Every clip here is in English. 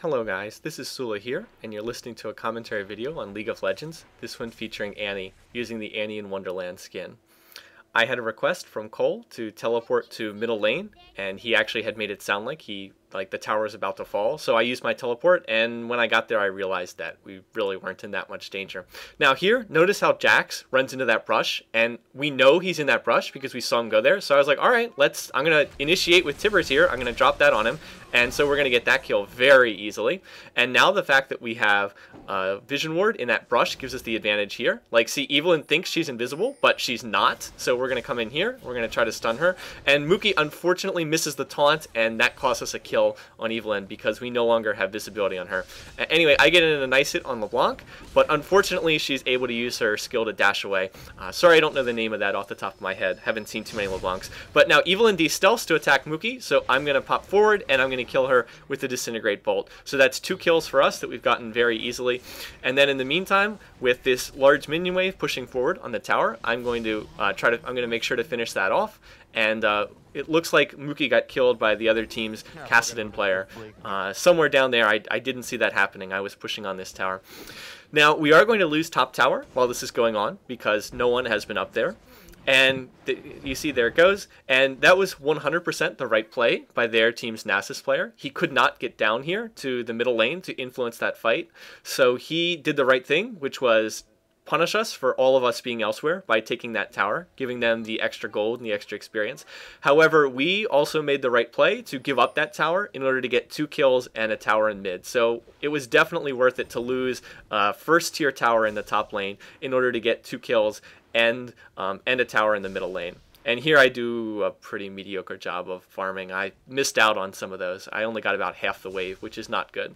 Hello guys, this is Sula here, and you're listening to a commentary video on League of Legends, this one featuring Annie, using the Annie in Wonderland skin. I had a request from Cole to teleport to middle lane, and he actually had made it sound like the tower was about to fall, so I used my teleport, and when I got there I realized that we really weren't in that much danger. Now here, notice how Jax runs into that brush, and we know he's in that brush because we saw him go there, so I was like, alright, I'm going to initiate with Tibbers here, I'm going to drop that on him, and so we're going to get that kill very easily. And now the fact that we have Vision Ward in that brush gives us the advantage here. Like, see, Evelyn thinks she's invisible, but she's not, so we're going to come in here, we're going to try to stun her, and Mookie unfortunately misses the taunt, and that costs us a kill on Evelyn because we no longer have visibility on her. Anyway, I get in a nice hit on LeBlanc, but unfortunately she's able to use her skill to dash away. Sorry, I don't know the name of that off the top of my head. Haven't seen too many LeBlancs. But now Evelyn de-stealths to attack Mookie, so I'm going to pop forward and I'm going to kill her with the Disintegrate Bolt. So that's 2 kills for us that we've gotten very easily. And then in the meantime, with this large minion wave pushing forward on the tower, I'm going to make sure to finish that off. And it looks like Mookie got killed by the other team's Kassadin player. Somewhere down there, I didn't see that happening. I was pushing on this tower. Now, we are going to lose top tower while this is going on because no one has been up there. And you see, there it goes. And that was 100% the right play by their team's Nasus player. He could not get down here to the middle lane to influence that fight. So he did the right thing, which was punish us for all of us being elsewhere by taking that tower, giving them the extra gold and the extra experience. However, we also made the right play to give up that tower in order to get 2 kills and a tower in mid. So it was definitely worth it to lose first tier tower in the top lane in order to get 2 kills and a tower in the middle lane. And here I do a pretty mediocre job of farming. I missed out on some of those. I only got about half the wave, which is not good.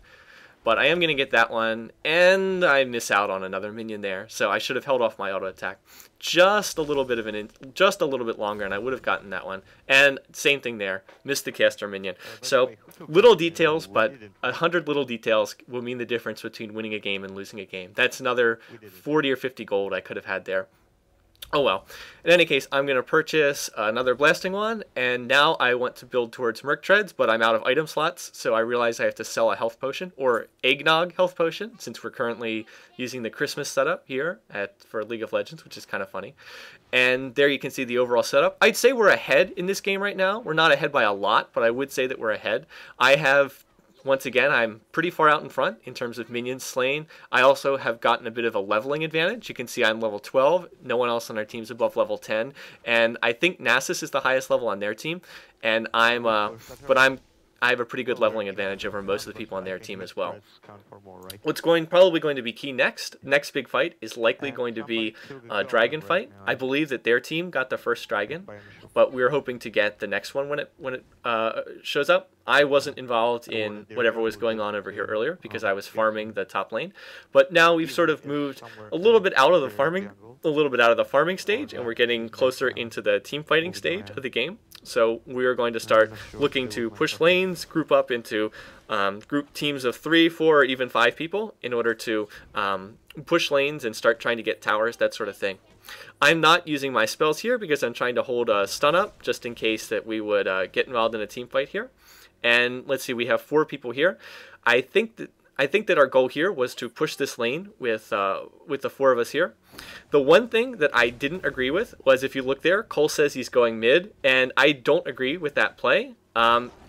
But I am going to get that one, and I miss out on another minion there. So I should have held off my auto attack just a little bit longer, and I would have gotten that one. And same thing there, missed the caster minion. So little details, but 100 little details will mean the difference between winning a game and losing a game. That's another 40 or 50 gold I could have had there. Oh well. In any case, I'm going to purchase another blasting one, and now I want to build towards Merc Treads, but I'm out of item slots, so I realize I have to sell a health potion, or eggnog health potion, since we're currently using the Christmas setup here for League of Legends, which is kind of funny. And there you can see the overall setup. I'd say we're ahead in this game right now. We're not ahead by a lot, but I would say that we're ahead. Once again, I'm pretty far out in front in terms of minions slain. I also have gotten a bit of a leveling advantage. You can see I'm level 12. No one else on our team is above level 10. And I think Nasus is the highest level on their team. And I have a pretty good leveling advantage over most of the people on their team as well. What's probably going to be key next big fight is likely going to be a dragon fight. I believe that their team got the first dragon, but we're hoping to get the next one when it shows up. I wasn't involved in whatever was going on over here earlier because I was farming the top lane, but now we've sort of moved a little bit out of the farming stage, and we're getting closer into the team fighting stage of the game. So we are going to start looking to push lanes, group up into group teams of 3, 4, or even 5 people in order to push lanes and start trying to get towers, that sort of thing. I'm not using my spells here because I'm trying to hold a stun up just in case that we would get involved in a team fight here. And let's see, we have 4 people here. I think that our goal here was to push this lane with the 4 of us here. The one thing that I didn't agree with was, if you look there, Cole says he's going mid, and I don't agree with that play.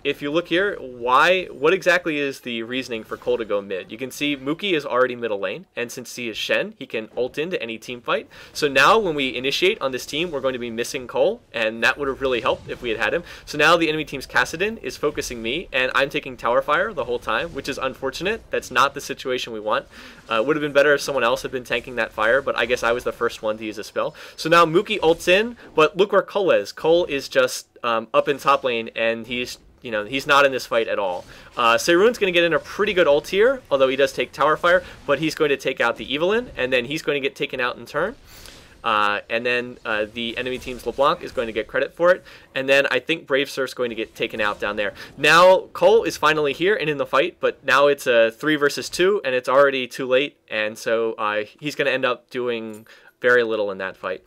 If you look here, what exactly is the reasoning for Cole to go mid? You can see Mookie is already middle lane, and since he is Shen, he can ult into any team fight. So now when we initiate on this team, we're going to be missing Cole, and that would have really helped if we had him. So now the enemy team's Kassadin is focusing me, and I'm taking tower fire the whole time, which is unfortunate. That's not the situation we want. Would have been better if someone else had been tanking that fire, but I guess I was the first one to use a spell. So now Mookie ults in, but look where Cole is. Cole is just up in top lane, and he's not in this fight at all. Seirun's going to get in a pretty good ult here, although he does take tower fire, but he's going to take out the Evelyn, and then he's going to get taken out in turn. And then the enemy team's LeBlanc is going to get credit for it. And then I think Brave Surf's going to get taken out down there. Now Cole is finally here and in the fight, but now it's a 3 versus 2, and it's already too late. And so he's going to end up doing Very little in that fight.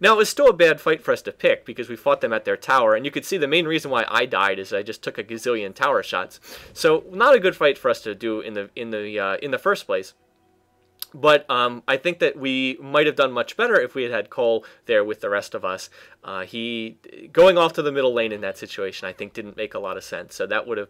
Now, it was still a bad fight for us to pick because we fought them at their tower, and you could see the main reason why I died is I just took a gazillion tower shots. So not a good fight for us to do in the first place. But I think that we might have done much better if we had had Cole there with the rest of us. He going off to the middle lane in that situation, I think, didn't make a lot of sense. So that would have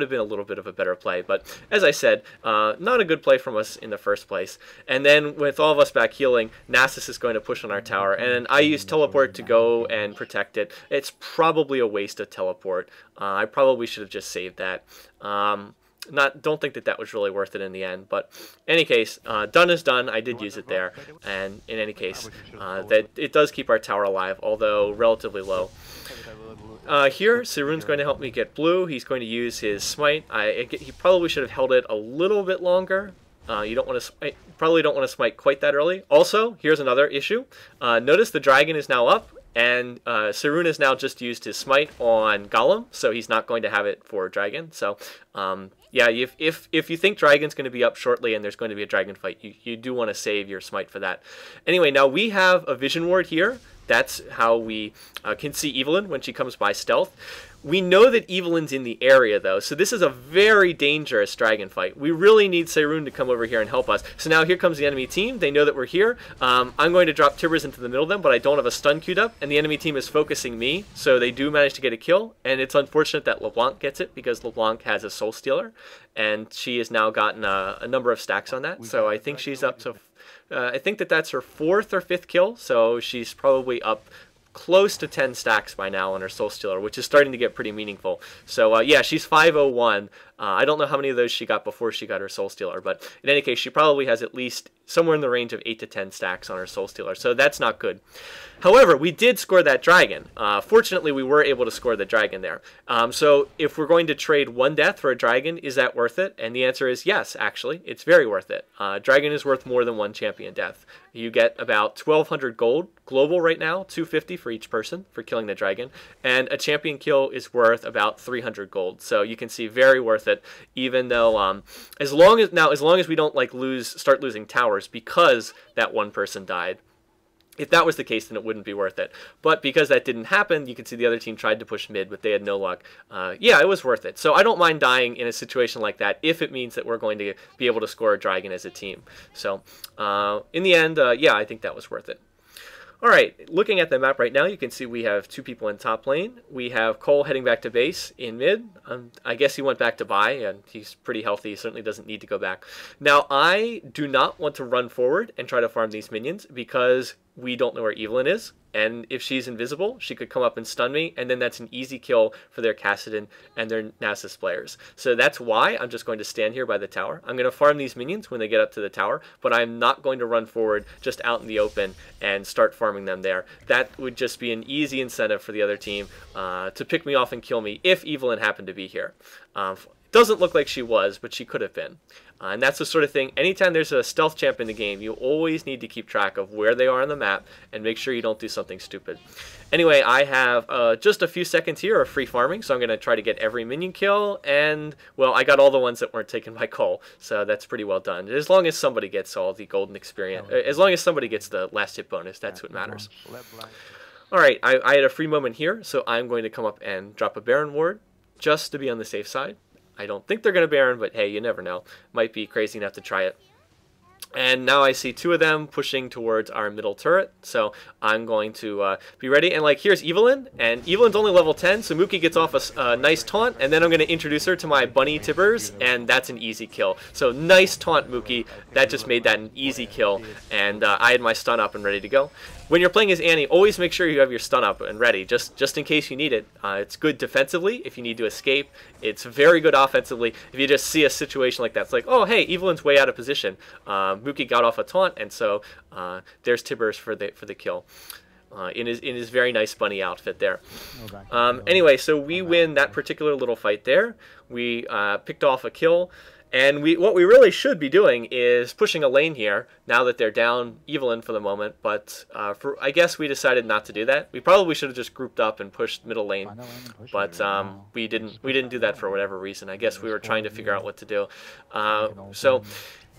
been a little bit of a better play. But as I said, not a good play from us in the first place. And then with all of us back healing, Nasus is going to push on our tower, and I use teleport to go and protect it. It's probably a waste of teleport. I probably should have just saved that. Don't think that was really worth it in the end, but in any case, done is done. I did use it there, and in any case, that it does keep our tower alive, although relatively low. Here, Sarun's going to help me get blue. He's going to use his smite. He probably should have held it a little bit longer. You don't want to probably don't want to smite quite that early. Also, here's another issue. Notice the dragon is now up. And Sarun has now just used his smite on Golem, so he's not going to have it for Dragon. So, yeah, if you think Dragon's going to be up shortly and there's going to be a Dragon fight, you do want to save your smite for that. Anyway, now we have a Vision Ward here. That's how we can see Evelyn when she comes by stealth. We know that Evelyn's in the area, though, so this is a very dangerous dragon fight. We really need Sarun to come over here and help us. So now here comes the enemy team. They know that we're here. I'm going to drop Tibbers into the middle of them, but I don't have a stun queued up, and the enemy team is focusing me, so they do manage to get a kill, and it's unfortunate that LeBlanc gets it because LeBlanc has a Soul Stealer, and she has now gotten a number of stacks on that, so I think she's up to... I think that's her 4th or 5th kill, so she's probably up close to 10 stacks by now on her Soul Stealer, which is starting to get pretty meaningful. So yeah, she's 501. I don't know how many of those she got before she got her Soul Stealer, but in any case, she probably has at least somewhere in the range of 8 to 10 stacks on her Soul Stealer, so that's not good. However, we did score that dragon. Fortunately, we were able to score the dragon there. So if we're going to trade 1 death for a dragon, is that worth it? And the answer is yes, actually. It's very worth it. Dragon is worth more than 1 champion death. You get about 1,200 gold global right now, 250 for each person for killing the dragon, and a champion kill is worth about 300 gold. So you can see very worth it, even though as long as we don't start losing towers because that one person died. If that was the case, then it wouldn't be worth it. But because that didn't happen, you can see the other team tried to push mid, but they had no luck. Yeah, it was worth it. So I don't mind dying in a situation like that if it means that we're going to be able to score a dragon as a team. So in the end, yeah, I think that was worth it. All right, looking at the map right now, you can see we have 2 people in top lane. We have Cole heading back to base in mid. I guess he went back to buy, and he's pretty healthy. He certainly doesn't need to go back. Now, I do not want to run forward and try to farm these minions because we don't know where Evelyn is. And if she's invisible, she could come up and stun me, and then that's an easy kill for their Kassadin and their Nasus players. So that's why I'm just going to stand here by the tower. I'm going to farm these minions when they get up to the tower, but I'm not going to run forward just out in the open and start farming them there. That would just be an easy incentive for the other team to pick me off and kill me if Evelyn happened to be here. Doesn't look like she was, but she could have been. And that's the sort of thing, anytime there's a stealth champ in the game, you always need to keep track of where they are on the map and make sure you don't do something stupid. Anyway, I have just a few seconds here of free farming, so I'm going to try to get every minion kill, and, well, I got all the ones that weren't taken by Cole, so that's pretty well done. As long as somebody gets all the golden experience, as long as somebody gets the last hit bonus, that's what matters. Alright, I had a free moment here, so I'm going to come up and drop a Baron Ward, just to be on the safe side. I don't think they're going to Baron, but hey, you never know. Might be crazy enough to try it. And now I see 2 of them pushing towards our middle turret, so I'm going to be ready. And like, here's Evelyn, and Evelyn's only level 10, so Mookie gets off a nice taunt, and then I'm going to introduce her to my bunny Tibbers, and that's an easy kill. So nice taunt, Mookie. That just made that an easy kill, and I had my stun up and ready to go. When you're playing as Annie, always make sure you have your stun up and ready, just in case you need it. It's good defensively if you need to escape. It's very good offensively if you just see a situation like that. It's like, oh, hey, Evelyn's way out of position. Mookie got off a taunt, and so there's Tibbers for the kill. In his very nice bunny outfit there. Anyway, so we win that particular little fight there. We picked off a kill. And what we really should be doing is pushing a lane here, now that they're down Evelyn for the moment, but I guess we decided not to do that. We probably should have just grouped up and pushed middle lane, but we didn't do that for whatever reason. I guess we were trying to figure out what to do. So,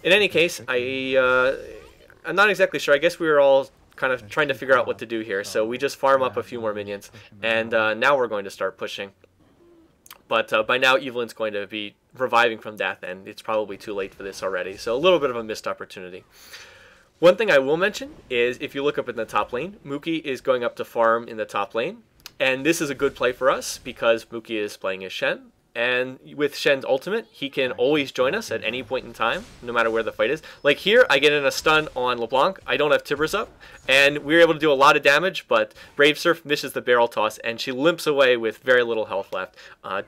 in any case, I'm not exactly sure. I guess we were all kind of trying to figure out what to do here. So we just farm up a few more minions, and now we're going to start pushing. But by now, Evelyn's going to be reviving from death, and it's probably too late for this already. So a little bit of a missed opportunity. One thing I will mention is if you look up in the top lane, Mookie is going up to farm in the top lane. And this is a good play for us because Mookie is playing as Shen. And with Shen's ultimate, he can always join us at any point in time, no matter where the fight is. Like here, I get in a stun on LeBlanc. I don't have Tibbers up, and we were able to do a lot of damage, but Brave Surf misses the barrel toss, and she limps away with very little health left.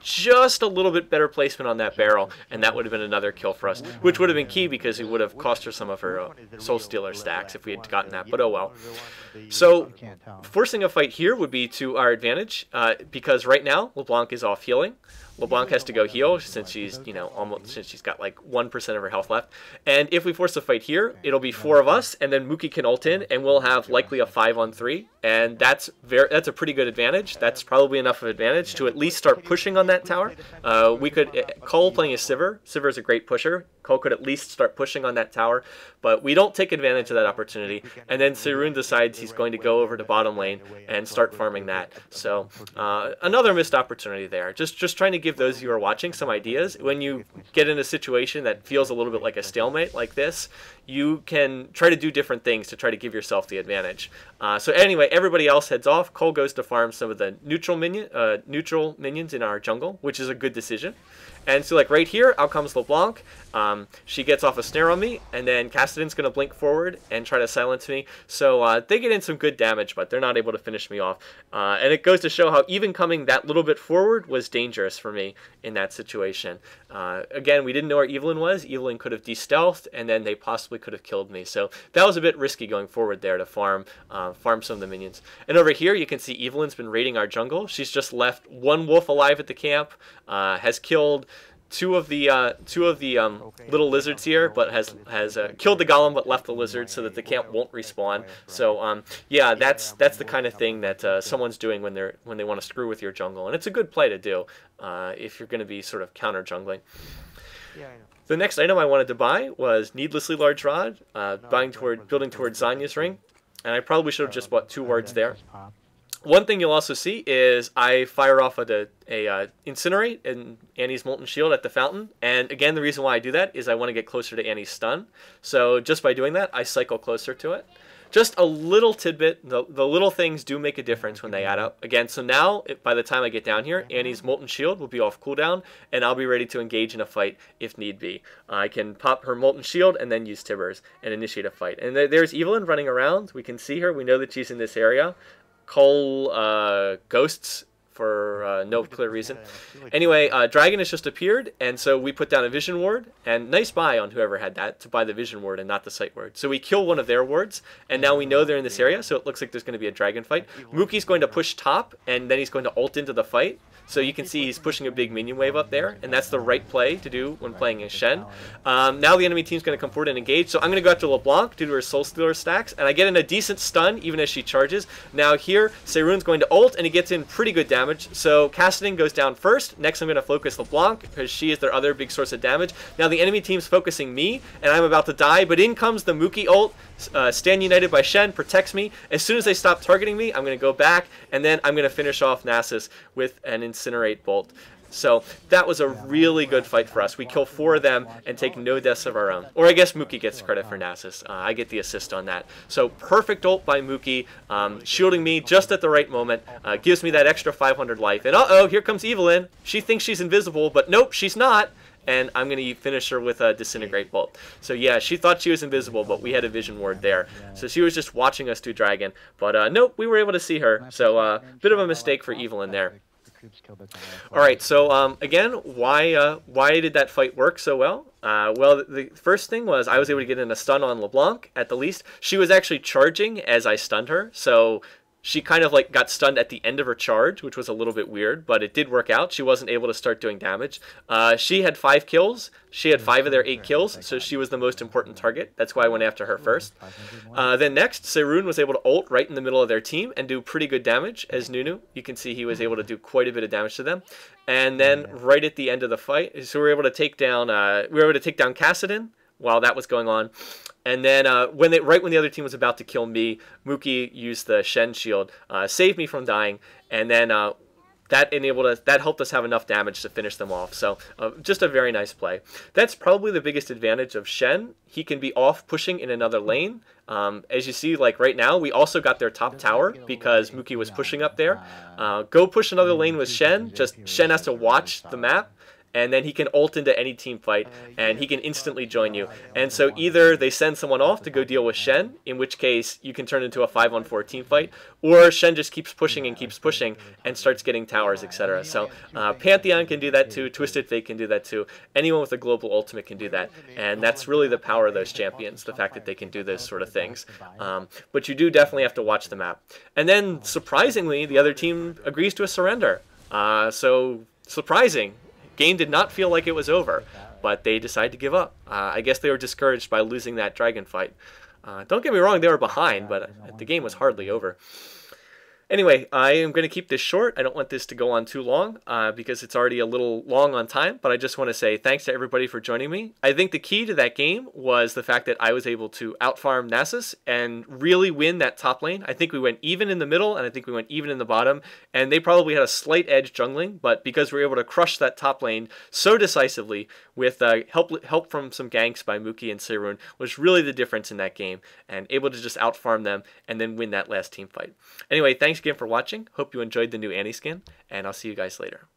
Just a little bit better placement on that barrel, and that would have been another kill for us, which would have been key because it would have cost her some of her Soul Stealer stacks if we had gotten that, but oh well. So forcing a fight here would be to our advantage because right now LeBlanc is off healing. LeBlanc has to go heal since she's, since she's got like 1% of her health left. And if we force a fight here, it'll be 4 of us, and then Mookie can ult in, and we'll have likely a 5-on-3, and that's a pretty good advantage. That's probably enough of advantage to at least start pushing on that tower. Cole playing as Sivir. Sivir is a great pusher. Cole could at least start pushing on that tower, but we don't take advantage of that opportunity. And then Sarun decides he's going to go over to bottom lane and start farming that. So another missed opportunity there. Just trying to give those of you who are watching some ideas. When you get in a situation that feels a little bit like a stalemate like this, you can try to do different things to try to give yourself the advantage. So anyway, everybody else heads off. Cole goes to farm some of the neutral minions in our jungle, which is a good decision. And so like right here, out comes LeBlanc. She gets off a snare on me, and then Cassidon's going to blink forward and try to silence me. So they get in some good damage, but they're not able to finish me off. And it goes to show how even coming that little bit forward was dangerous for me in that situation. Again, we didn't know where Evelyn was. Evelyn could have de-stealthed, and then they possibly could have killed me. So that was a bit risky going forward there to farm some of the minions. And over here, you can see Evelyn's been raiding our jungle. She's just left 1 wolf alive at the camp, has killed two of the little lizards here, but has killed the golem but left the lizard so that the camp won't respawn. So yeah, that's the kind of thing that someone's doing when they want to screw with your jungle, and it's a good play to do if you're going to be sort of counter jungling. Yeah, I know. The next item I wanted to buy was Needlessly Large Rod, building towards Zanya's Ring, and I probably should have just bought 2 wards there. One thing you'll also see is I fire off a Incinerate in Annie's Molten Shield at the fountain. And again, the reason why I do that is I want to get closer to Annie's stun. So just by doing that, I cycle closer to it. Just a little tidbit. The little things do make a difference when they add up. Again, so now, by the time I get down here, Annie's Molten Shield will be off cooldown, and I'll be ready to engage in a fight if need be. I can pop her Molten Shield and then use Tibbers and initiate a fight. And there's Evelyn running around. We can see her. We know that she's in this area. Cole ghosts for no clear reason. Anyway, Dragon has just appeared, and so we put down a Vision Ward, and nice buy on whoever had that to buy the Vision Ward and not the Sight Ward. So we kill one of their wards, and now we know they're in this area, so it looks like there's going to be a Dragon fight. Mookie's going to push top, and then he's going to ult into the fight. So you can see he's pushing a big minion wave up there, and that's the right play to do when playing as Shen. Now the enemy team's going to come forward and engage, so I'm going to go after LeBlanc due to her Soul Stealer stacks, and I get in a decent stun even as she charges. Now here, Sarun's going to ult, and he gets in pretty good damage. So Cassidon goes down first. Next I'm going to focus LeBlanc because she is their other big source of damage. Now the enemy team's focusing me, and I'm about to die, but in comes the Mookie ult. Stand United by Shen protects me. As soon as they stop targeting me, I'm going to go back, and then I'm going to finish off Nasus with an Incinerate bolt. So that was a really good fight for us. We kill 4 of them and take no deaths of our own. Or I guess Mookie gets credit for Nasus. I get the assist on that. So perfect ult by Mookie, shielding me just at the right moment. Gives me that extra 500 life. And uh-oh, here comes Evelyn. She thinks she's invisible, but nope, she's not. And I'm going to finish her with a Disintegrate Bolt. So yeah, she thought she was invisible, but we had a Vision Ward there. So she was just watching us do Dragon. But nope, we were able to see her. So bit of a mistake for Evelyn there. Alright, so again, why did that fight work so well? Well, the first thing was I was able to get in a stun on LeBlanc, at the least. She was actually charging as I stunned her, so she kind of like got stunned at the end of her charge, which was a little bit weird, but it did work out. She wasn't able to start doing damage. She had 5 kills. She had 5 of their 8 kills, so she was the most important target. That's why I went after her first. Then next, Sarun was able to ult right in the middle of their team and do pretty good damage as Nunu. You can see he was able to do quite a bit of damage to them. And then right at the end of the fight, so we were able to take down Cassidon while that was going on. And then right when the other team was about to kill me, Mookie used the Shen shield, saved me from dying, and then that helped us have enough damage to finish them off. So just a very nice play. That's probably the biggest advantage of Shen. He can be off pushing in another lane. As you see, like right now, we also got their top tower because Mookie was pushing up there. Go push another lane with Shen. Just Shen has to watch the map, and then he can ult into any team fight, and he can instantly join you. And so either they send someone off to go deal with Shen, in which case you can turn into a 5-on-4 team fight, or Shen just keeps pushing and starts getting towers, etc. So Pantheon can do that too, Twisted Fate can do that too, anyone with a global ultimate can do that, and that's really the power of those champions, the fact that they can do those sort of things. But you do definitely have to watch the map. And then, surprisingly, the other team agrees to a surrender. So, surprising. Game did not feel like it was over, but they decided to give up. I guess they were discouraged by losing that dragon fight. Don't get me wrong, they were behind, but the game was hardly over. Anyway, I am going to keep this short. I don't want this to go on too long because it's already a little long on time, but I just want to say thanks to everybody for joining me. I think the key to that game was the fact that I was able to outfarm Nasus and really win that top lane. I think we went even in the middle, and I think we went even in the bottom, and they probably had a slight edge jungling, but because we were able to crush that top lane so decisively with help from some ganks by Mookie and Seirun was really the difference in that game, and able to just outfarm them and then win that last team fight. Anyway, thanks again for watching. Hope you enjoyed the new Annie skin, and I'll see you guys later.